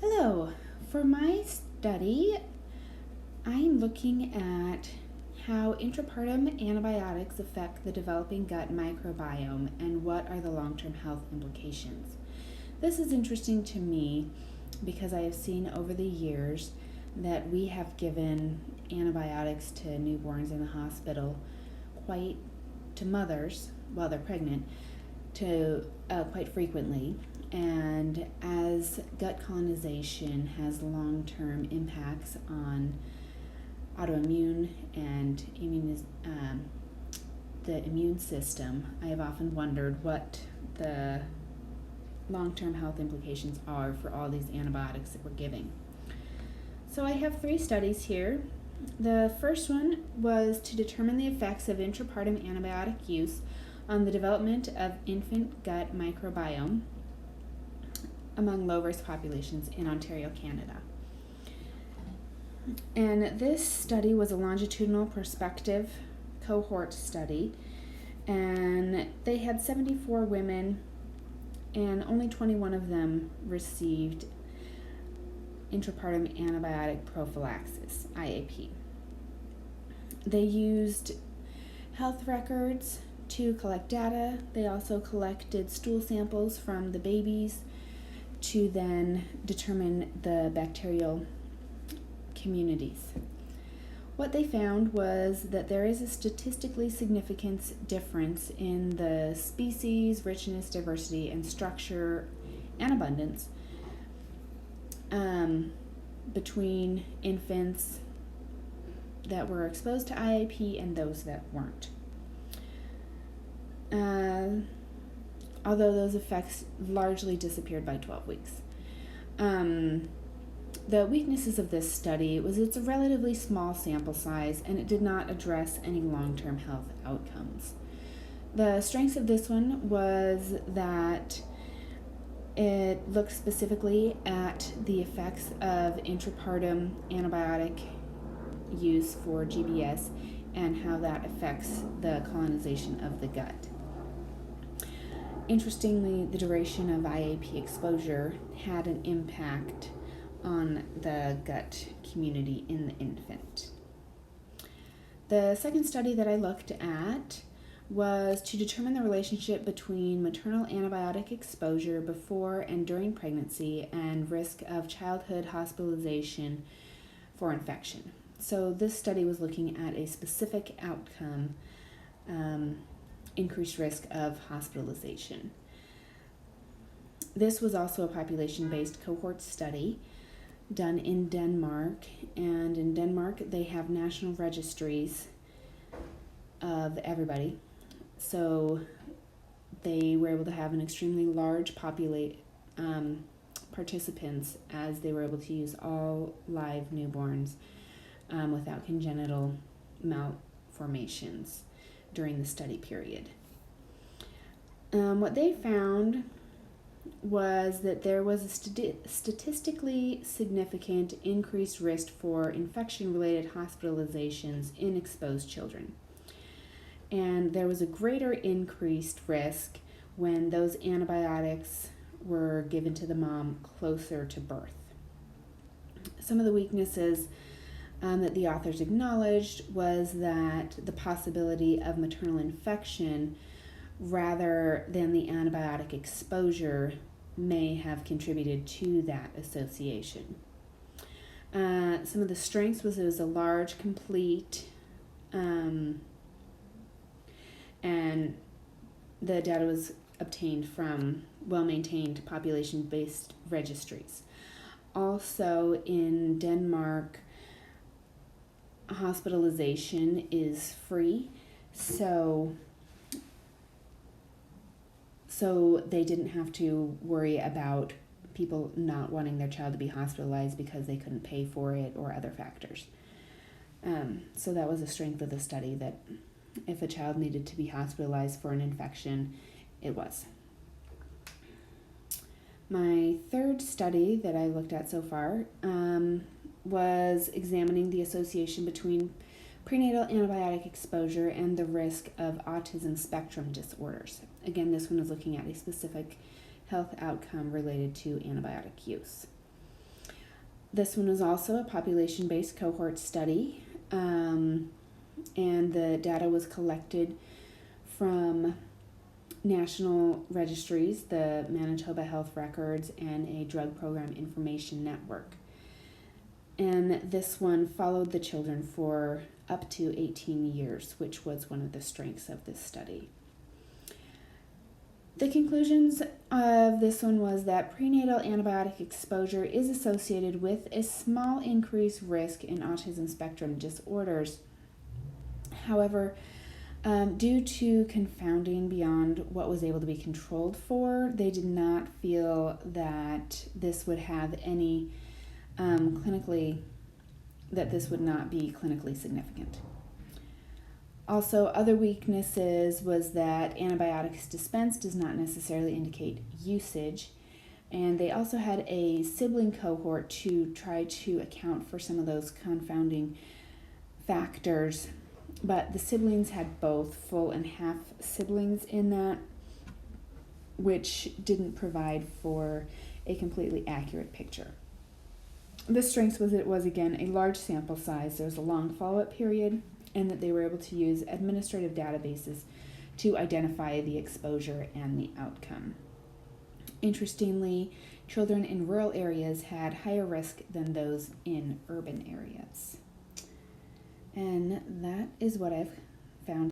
Hello. For my study, I'm looking at how intrapartum antibiotics affect the developing gut microbiome and what are the long-term health implications. This is interesting to me because I have seen over the years that we have given antibiotics to newborns in the hospital quite to mothers while they're pregnant to quite frequently, and as gut colonization has long-term impacts on autoimmune and the immune system, I have often wondered what the long-term health implications are for all these antibiotics that we're giving. So I have 3 studies here. The first one was to determine the effects of intrapartum antibiotic use on the development of infant gut microbiome among low-risk populations in Ontario, Canada. And this study was a longitudinal prospective cohort study, and they had 74 women, and only 21 of them received intrapartum antibiotic prophylaxis, IAP. They used health records to collect data. They also collected stool samples from the babies to then determine the bacterial communities. What they found was that there is a statistically significant difference in the species, richness, diversity, and structure and abundance between infants that were exposed to IAP and those that weren't. Although those effects largely disappeared by 12 weeks. The weaknesses of this study was it's a relatively small sample size and it did not address any long-term health outcomes. The strengths of this one was that it looked specifically at the effects of intrapartum antibiotic use for GBS and how that affects the colonization of the gut. Interestingly, the duration of IAP exposure had an impact on the gut community in the infant. The second study that I looked at was to determine the relationship between maternal antibiotic exposure before and during pregnancy and risk of childhood hospitalization for infection. So this study was looking at a specific outcome, increased risk of hospitalization. This was also a population-based cohort study done in Denmark, and in Denmark they have national registries of everybody. So they were able to have an extremely large participants as they were able to use all live newborns without congenital malformations during the study period. What they found was that there was a statistically significant increased risk for infection-related hospitalizations in exposed children. And there was a greater increased risk when those antibiotics were given to the mom closer to birth. Some of the weaknesses that the authors acknowledged was that the possibility of maternal infection rather than the antibiotic exposure may have contributed to that association. Some of the strengths was it was a large, complete, and the data was obtained from well-maintained population-based registries. Also in Denmark, hospitalization is free, so they didn't have to worry about people not wanting their child to be hospitalized because they couldn't pay for it or other factors. So that was a strength of the study, that if a child needed to be hospitalized for an infection, it was. My third study that I looked at so far was examining the association between prenatal antibiotic exposure and the risk of autism spectrum disorders. Again, this one is looking at a specific health outcome related to antibiotic use. This one was also a population-based cohort study, and the data was collected from national registries, the Manitoba Health Records, and a drug program information network. And this one followed the children for up to 18 years, which was one of the strengths of this study. The conclusions of this one was that prenatal antibiotic exposure is associated with a small increased risk in autism spectrum disorders. However, due to confounding beyond what was able to be controlled for, they did not feel that this would have any that this would not be clinically significant. Also, other weaknesses was that antibiotics dispensed does not necessarily indicate usage, and they also had a sibling cohort to try to account for some of those confounding factors, but the siblings had both full and half siblings in that, which didn't provide for a completely accurate picture. The strengths was it was, again, a large sample size, there was a long follow-up period, and that they were able to use administrative databases to identify the exposure and the outcome. Interestingly, children in rural areas had higher risk than those in urban areas. And that is what I've found